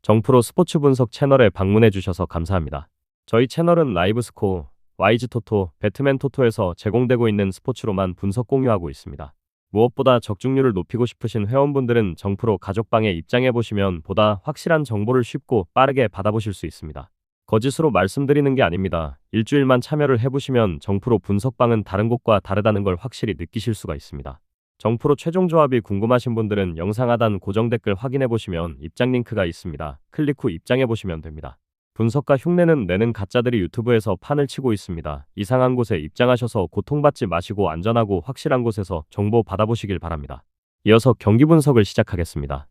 정프로 스포츠 분석 채널에 방문해 주셔서 감사합니다. 저희 채널은 라이브 스코어, YG 토토, 배트맨 토토에서 제공되고 있는 스포츠로만 분석 공유하고 있습니다. 무엇보다 적중률을 높이고 싶으신 회원분들은 정프로 가족방에 입장해 보시면 보다 확실한 정보를 쉽고 빠르게 받아보실 수 있습니다. 거짓으로 말씀드리는 게 아닙니다. 일주일만 참여를 해보시면 정프로 분석방은 다른 곳과 다르다는 걸 확실히 느끼실 수가 있습니다. 정프로 최종 조합이 궁금하신 분들은 영상 하단 고정 댓글 확인해 보시면 입장 링크가 있습니다. 클릭 후 입장해 보시면 됩니다. 분석가 흉내는 내는 가짜들이 유튜브에서 판을 치고 있습니다. 이상한 곳에 입장하셔서 고통받지 마시고 안전하고 확실한 곳에서 정보 받아보시길 바랍니다. 이어서 경기 분석을 시작하겠습니다.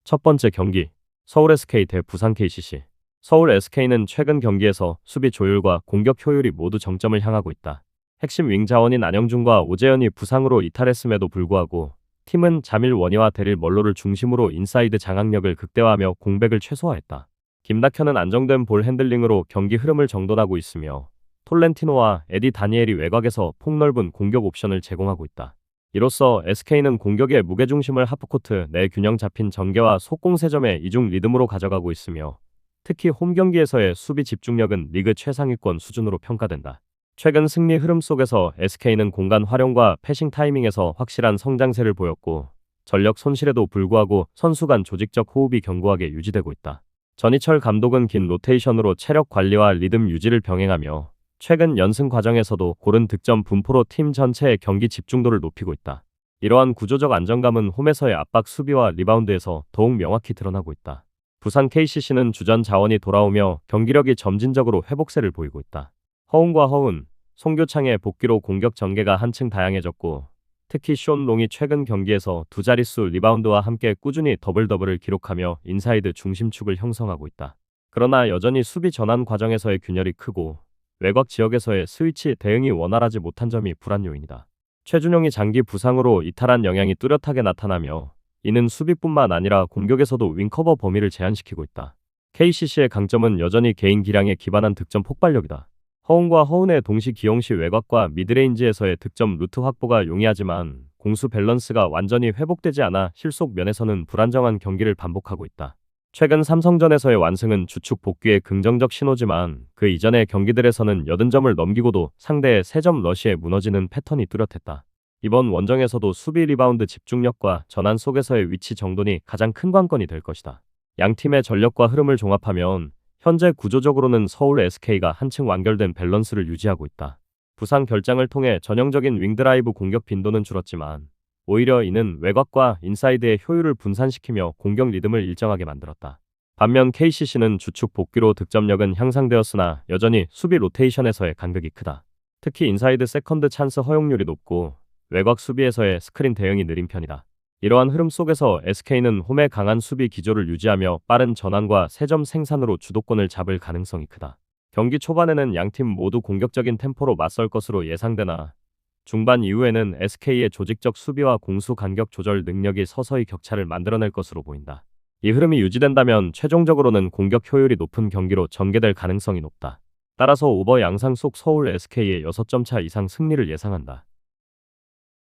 첫 번째 경기, 서울 SK 대 부산 KCC. 서울 SK는 최근 경기에서 수비 조율과 공격 효율이 모두 정점을 향하고 있다. 핵심 윙 자원인 안영준과 오재현이 부상으로 이탈했음에도 불구하고 팀은 자밀 원희와 데릴 멀로를 중심으로 인사이드 장악력을 극대화하며 공백을 최소화했다. 김낙현은 안정된 볼 핸들링으로 경기 흐름을 정돈하고 있으며 톨렌티노와 에디 다니엘이 외곽에서 폭넓은 공격 옵션을 제공하고 있다. 이로써 SK는 공격의 무게중심을 하프코트 내 균형 잡힌 전개와 속공 세점의 이중 리듬으로 가져가고 있으며 특히 홈 경기에서의 수비 집중력은 리그 최상위권 수준으로 평가된다. 최근 승리 흐름 속에서 SK는 공간 활용과 패싱 타이밍에서 확실한 성장세를 보였고 전력 손실에도 불구하고 선수 간 조직적 호흡이 견고하게 유지되고 있다. 전희철 감독은 긴 로테이션으로 체력 관리와 리듬 유지를 병행하며 최근 연승 과정에서도 고른 득점 분포로 팀 전체의 경기 집중도를 높이고 있다. 이러한 구조적 안정감은 홈에서의 압박 수비와 리바운드에서 더욱 명확히 드러나고 있다. 부산 KCC는 주전 자원이 돌아오며 경기력이 점진적으로 회복세를 보이고 있다. 허운과 허운, 송교창의 복귀로 공격 전개가 한층 다양해졌고 특히 숀 롱이 최근 경기에서 두 자릿수 리바운드와 함께 꾸준히 더블더블을 기록하며 인사이드 중심축을 형성하고 있다. 그러나 여전히 수비 전환 과정에서의 균열이 크고 외곽 지역에서의 스위치 대응이 원활하지 못한 점이 불안 요인이다. 최준용이 장기 부상으로 이탈한 영향이 뚜렷하게 나타나며 이는 수비뿐만 아니라 공격에서도 윙커버 범위를 제한시키고 있다. KCC의 강점은 여전히 개인 기량에 기반한 득점 폭발력이다. 허운과 허운의 동시 기용시 외곽과 미드레인지에서의 득점 루트 확보가 용이하지만 공수 밸런스가 완전히 회복되지 않아 실속 면에서는 불안정한 경기를 반복하고 있다. 최근 삼성전에서의 완승은 주축 복귀의 긍정적 신호지만 그 이전의 경기들에서는 80점을 넘기고도 상대의 3점 러시에 무너지는 패턴이 뚜렷했다. 이번 원정에서도 수비 리바운드 집중력과 전환 속에서의 위치 정돈이 가장 큰 관건이 될 것이다. 양 팀의 전력과 흐름을 종합하면 현재 구조적으로는 서울 SK가 한층 완결된 밸런스를 유지하고 있다. 부상 결장을 통해 전형적인 윙드라이브 공격 빈도는 줄었지만 오히려 이는 외곽과 인사이드의 효율을 분산시키며 공격 리듬을 일정하게 만들었다. 반면 KCC는 주축 복귀로 득점력은 향상되었으나 여전히 수비 로테이션에서의 간극이 크다. 특히 인사이드 세컨드 찬스 허용률이 높고 외곽 수비에서의 스크린 대응이 느린 편이다. 이러한 흐름 속에서 SK는 홈의 강한 수비 기조를 유지하며 빠른 전환과 3점 생산으로 주도권을 잡을 가능성이 크다. 경기 초반에는 양팀 모두 공격적인 템포로 맞설 것으로 예상되나 중반 이후에는 SK의 조직적 수비와 공수 간격 조절 능력이 서서히 격차를 만들어낼 것으로 보인다. 이 흐름이 유지된다면 최종적으로는 공격 효율이 높은 경기로 전개될 가능성이 높다. 따라서 오버 양상 속 서울 SK의 6점 차 이상 승리를 예상한다.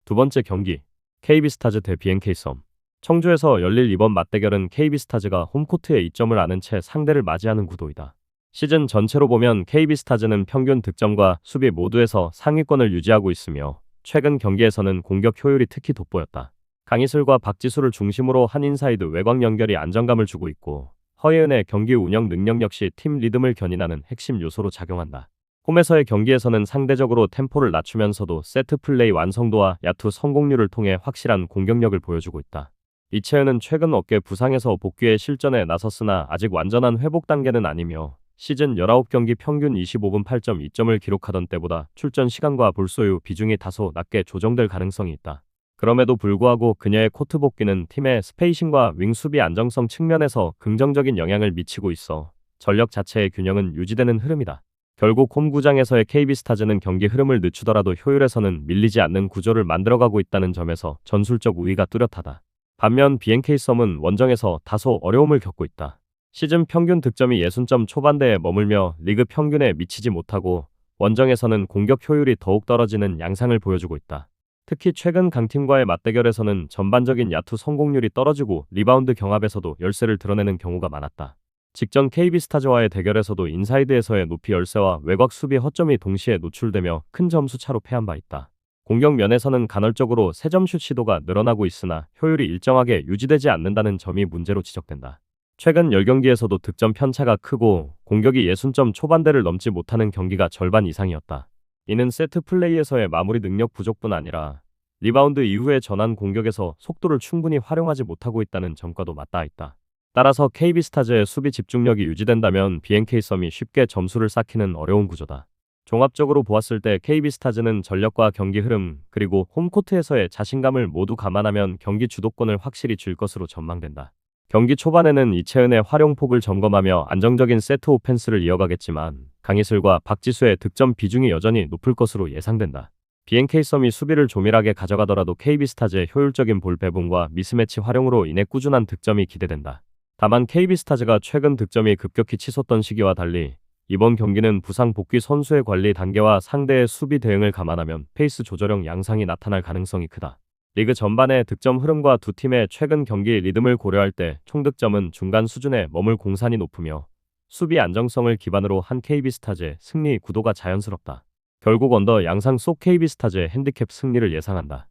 두 번째 경기, KB스타즈 대 BNK썸. 청주에서 열릴 이번 맞대결은 KB스타즈가 홈코트에 이점을 아는 채 상대를 맞이하는 구도이다. 시즌 전체로 보면 KB스타즈는 평균 득점과 수비 모두에서 상위권을 유지하고 있으며 최근 경기에서는 공격 효율이 특히 돋보였다. 강희슬과 박지수를 중심으로 한 인사이드 외곽 연결이 안정감을 주고 있고 허예은의 경기 운영 능력 역시 팀 리듬을 견인하는 핵심 요소로 작용한다. 홈에서의 경기에서는 상대적으로 템포를 낮추면서도 세트 플레이 완성도와 야투 성공률을 통해 확실한 공격력을 보여주고 있다. 이채은은 최근 어깨 부상에서 복귀에 실전에 나섰으나 아직 완전한 회복 단계는 아니며 시즌 19경기 평균 25분 8.2점을 기록하던 때보다 출전 시간과 볼 소유 비중이 다소 낮게 조정될 가능성이 있다. 그럼에도 불구하고 그녀의 코트 복귀는 팀의 스페이싱과 윙 수비 안정성 측면에서 긍정적인 영향을 미치고 있어 전력 자체의 균형은 유지되는 흐름이다. 결국 홈구장에서의 KB스타즈는 경기 흐름을 늦추더라도 효율에서는 밀리지 않는 구조를 만들어가고 있다는 점에서 전술적 우위가 뚜렷하다. 반면 BNK썸은 원정에서 다소 어려움을 겪고 있다. 시즌 평균 득점이 60점 초반대에 머물며 리그 평균에 미치지 못하고 원정에서는 공격 효율이 더욱 떨어지는 양상을 보여주고 있다. 특히 최근 강팀과의 맞대결에서는 전반적인 야투 성공률이 떨어지고 리바운드 경합에서도 열세를 드러내는 경우가 많았다. 직전 KB스타즈와의 대결에서도 인사이드에서의 높이 열세와 외곽 수비 허점이 동시에 노출되며 큰 점수 차로 패한 바 있다. 공격 면에서는 간헐적으로 3점슛 시도가 늘어나고 있으나 효율이 일정하게 유지되지 않는다는 점이 문제로 지적된다. 최근 10경기에서도 득점 편차가 크고 공격이 60점 초반대를 넘지 못하는 경기가 절반 이상이었다. 이는 세트 플레이에서의 마무리 능력 부족뿐 아니라 리바운드 이후의 전환 공격에서 속도를 충분히 활용하지 못하고 있다는 점과도 맞닿아 있다. 따라서 KB스타즈의 수비 집중력이 유지된다면 BNK 썸이 쉽게 점수를 쌓기는 어려운 구조다. 종합적으로 보았을 때 KB스타즈는 전력과 경기 흐름 그리고 홈코트에서의 자신감을 모두 감안하면 경기 주도권을 확실히 쥘 것으로 전망된다. 경기 초반에는 이채은의 활용폭을 점검하며 안정적인 세트 오펜스를 이어가겠지만 강희슬과 박지수의 득점 비중이 여전히 높을 것으로 예상된다. BNK 썸이 수비를 조밀하게 가져가더라도 KB스타즈의 효율적인 볼 배분과 미스매치 활용으로 인해 꾸준한 득점이 기대된다. 다만 KB스타즈가 최근 득점이 급격히 치솟던 시기와 달리 이번 경기는 부상 복귀 선수의 관리 단계와 상대의 수비 대응을 감안하면 페이스 조절형 양상이 나타날 가능성이 크다. 리그 전반의 득점 흐름과 두 팀의 최근 경기 리듬을 고려할 때 총득점은 중간 수준에 머물 공산이 높으며 수비 안정성을 기반으로 한 KB스타즈의 승리 구도가 자연스럽다. 결국 언더 양상 속 KB스타즈의 핸디캡 승리를 예상한다.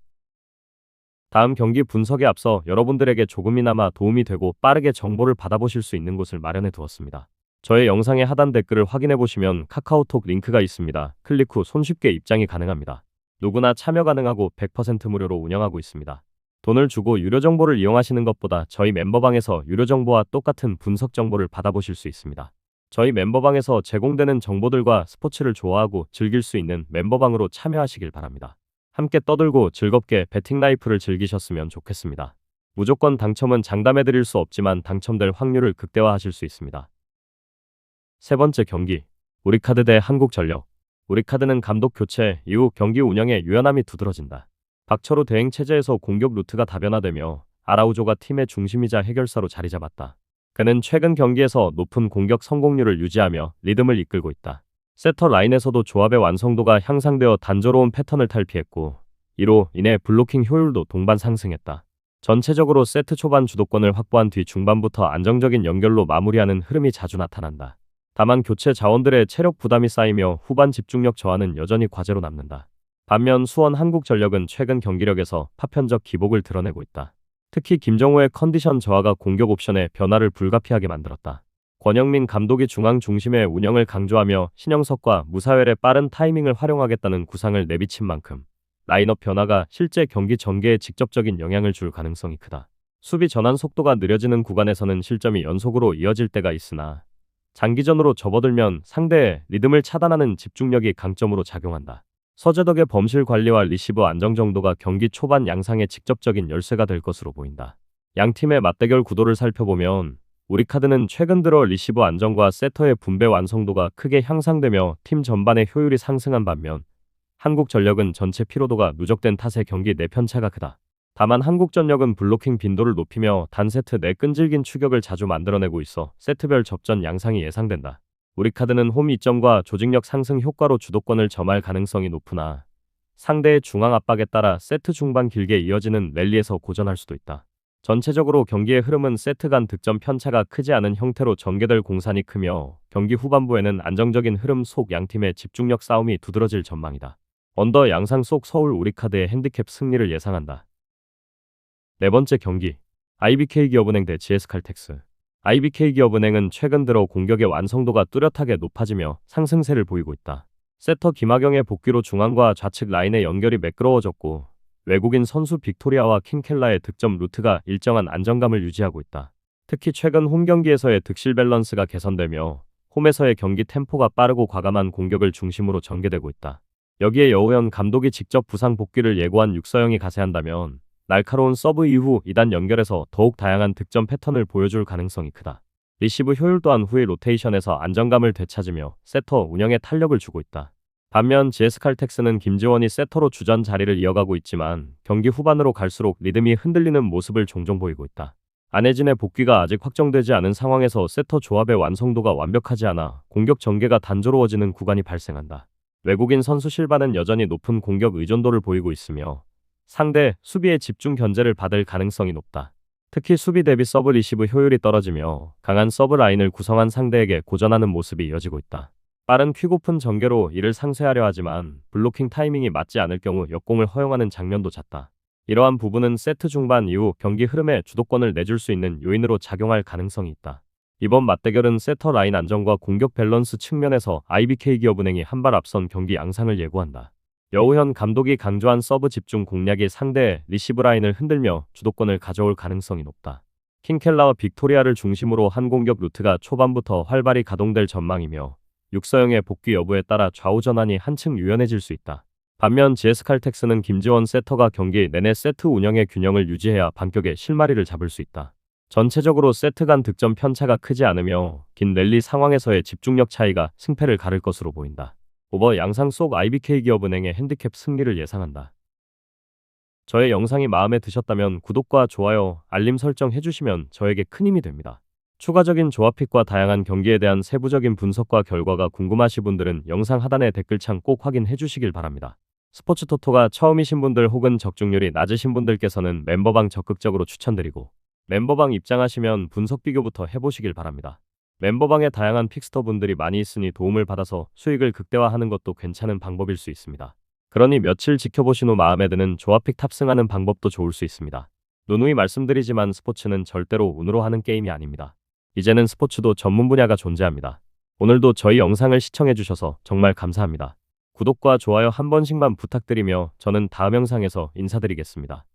다음 경기 분석에 앞서 여러분들에게 조금이나마 도움이 되고 빠르게 정보를 받아보실 수 있는 곳을 마련해 두었습니다. 저의 영상의 하단 댓글을 확인해 보시면 카카오톡 링크가 있습니다. 클릭 후 손쉽게 입장이 가능합니다. 누구나 참여 가능하고 100% 무료로 운영하고 있습니다. 돈을 주고 유료 정보를 이용하시는 것보다 저희 멤버방에서 유료 정보와 똑같은 분석 정보를 받아보실 수 있습니다. 저희 멤버방에서 제공되는 정보들과 스포츠를 좋아하고 즐길 수 있는 멤버방으로 참여하시길 바랍니다. 함께 떠들고 즐겁게 배팅 라이프를 즐기셨으면 좋겠습니다. 무조건 당첨은 장담해드릴 수 없지만 당첨될 확률을 극대화하실 수 있습니다. 세 번째 경기, 우리카드 대 한국전력. 우리카드는 감독 교체 이후 경기 운영에 유연함이 두드러진다. 박철호 대행 체제에서 공격 루트가 다변화되며 아라우조가 팀의 중심이자 해결사로 자리 잡았다. 그는 최근 경기에서 높은 공격 성공률을 유지하며 리듬을 이끌고 있다. 세터 라인에서도 조합의 완성도가 향상되어 단조로운 패턴을 탈피했고 이로 인해 블로킹 효율도 동반 상승했다. 전체적으로 세트 초반 주도권을 확보한 뒤 중반부터 안정적인 연결로 마무리하는 흐름이 자주 나타난다. 다만 교체 자원들의 체력 부담이 쌓이며 후반 집중력 저하는 여전히 과제로 남는다. 반면 수원 한국전력은 최근 경기력에서 파편적 기복을 드러내고 있다. 특히 김정우의 컨디션 저하가 공격 옵션의 변화를 불가피하게 만들었다. 권영민 감독이 중앙 중심의 운영을 강조하며 신영석과 무사웰의 빠른 타이밍을 활용하겠다는 구상을 내비친 만큼 라인업 변화가 실제 경기 전개에 직접적인 영향을 줄 가능성이 크다. 수비 전환 속도가 느려지는 구간에서는 실점이 연속으로 이어질 때가 있으나 장기전으로 접어들면 상대의 리듬을 차단하는 집중력이 강점으로 작용한다. 서재덕의 범실 관리와 리시브 안정 정도가 경기 초반 양상의 직접적인 열쇠가 될 것으로 보인다. 양팀의 맞대결 구도를 살펴보면 우리카드는 최근 들어 리시브 안정과 세터의 분배 완성도가 크게 향상되며 팀 전반의 효율이 상승한 반면 한국전력은 전체 피로도가 누적된 탓에 경기 내 편차가 크다. 다만 한국전력은 블로킹 빈도를 높이며 단세트 내 끈질긴 추격을 자주 만들어내고 있어 세트별 접전 양상이 예상된다. 우리카드는 홈 이점과 조직력 상승 효과로 주도권을 점할 가능성이 높으나 상대의 중앙 압박에 따라 세트 중반 길게 이어지는 랠리에서 고전할 수도 있다. 전체적으로 경기의 흐름은 세트 간 득점 편차가 크지 않은 형태로 전개될 공산이 크며 경기 후반부에는 안정적인 흐름 속 양팀의 집중력 싸움이 두드러질 전망이다. 언더 양상 속 서울 우리카드의 핸디캡 승리를 예상한다. 네 번째 경기, IBK기업은행 대 GS칼텍스. IBK기업은행은 최근 들어 공격의 완성도가 뚜렷하게 높아지며 상승세를 보이고 있다. 세터 김하경의 복귀로 중앙과 좌측 라인의 연결이 매끄러워졌고 외국인 선수 빅토리아와 킹켈라의 득점 루트가 일정한 안정감을 유지하고 있다. 특히 최근 홈 경기에서의 득실 밸런스가 개선되며 홈에서의 경기 템포가 빠르고 과감한 공격을 중심으로 전개되고 있다. 여기에 여우현 감독이 직접 부상 복귀를 예고한 육서영이 가세한다면 날카로운 서브 이후 2단 연결에서 더욱 다양한 득점 패턴을 보여줄 가능성이 크다. 리시브 효율 또한 후위 로테이션에서 안정감을 되찾으며 세터 운영에 탄력을 주고 있다. 반면 GS칼텍스는 김지원이 세터로 주전 자리를 이어가고 있지만 경기 후반으로 갈수록 리듬이 흔들리는 모습을 종종 보이고 있다. 안혜진의 복귀가 아직 확정되지 않은 상황에서 세터 조합의 완성도가 완벽하지 않아 공격 전개가 단조로워지는 구간이 발생한다. 외국인 선수 실바는 여전히 높은 공격 의존도를 보이고 있으며 상대 수비의 집중 견제를 받을 가능성이 높다. 특히 수비 대비 서브 리시브 효율이 떨어지며 강한 서브 라인을 구성한 상대에게 고전하는 모습이 이어지고 있다. 빠른 퀵오픈 전개로 이를 상쇄하려 하지만 블로킹 타이밍이 맞지 않을 경우 역공을 허용하는 장면도 잦다. 이러한 부분은 세트 중반 이후 경기 흐름에 주도권을 내줄 수 있는 요인으로 작용할 가능성이 있다. 이번 맞대결은 세터 라인 안정과 공격 밸런스 측면에서 IBK 기업은행이 한 발 앞선 경기 양상을 예고한다. 여우현 감독이 강조한 서브 집중 공략이 상대의 리시브 라인을 흔들며 주도권을 가져올 가능성이 높다. 킹켈라와 빅토리아를 중심으로 한 공격 루트가 초반부터 활발히 가동될 전망이며 육서영의 복귀 여부에 따라 좌우 전환이 한층 유연해질 수 있다. 반면 GS 칼텍스는 김지원 세터가 경기 내내 세트 운영의 균형을 유지해야 반격의 실마리를 잡을 수 있다. 전체적으로 세트 간 득점 편차가 크지 않으며 긴 랠리 상황에서의 집중력 차이가 승패를 가를 것으로 보인다. 오버 양상 속 IBK 기업은행의 핸디캡 승리를 예상한다. 저의 영상이 마음에 드셨다면 구독과 좋아요, 알림 설정 해주시면 저에게 큰 힘이 됩니다. 추가적인 조합픽과 다양한 경기에 대한 세부적인 분석과 결과가 궁금하신 분들은 영상 하단의 댓글창 꼭 확인해 주시길 바랍니다. 스포츠 토토가 처음이신 분들 혹은 적중률이 낮으신 분들께서는 멤버방 적극적으로 추천드리고 멤버방 입장하시면 분석 비교부터 해보시길 바랍니다. 멤버방에 다양한 픽스터 분들이 많이 있으니 도움을 받아서 수익을 극대화하는 것도 괜찮은 방법일 수 있습니다. 그러니 며칠 지켜보신 후 마음에 드는 조합픽 탑승하는 방법도 좋을 수 있습니다. 누누이 말씀드리지만 스포츠는 절대로 운으로 하는 게임이 아닙니다. 이제는 스포츠도 전문 분야가 존재합니다. 오늘도 저희 영상을 시청해주셔서 정말 감사합니다. 구독과 좋아요 한 번씩만 부탁드리며 저는 다음 영상에서 인사드리겠습니다.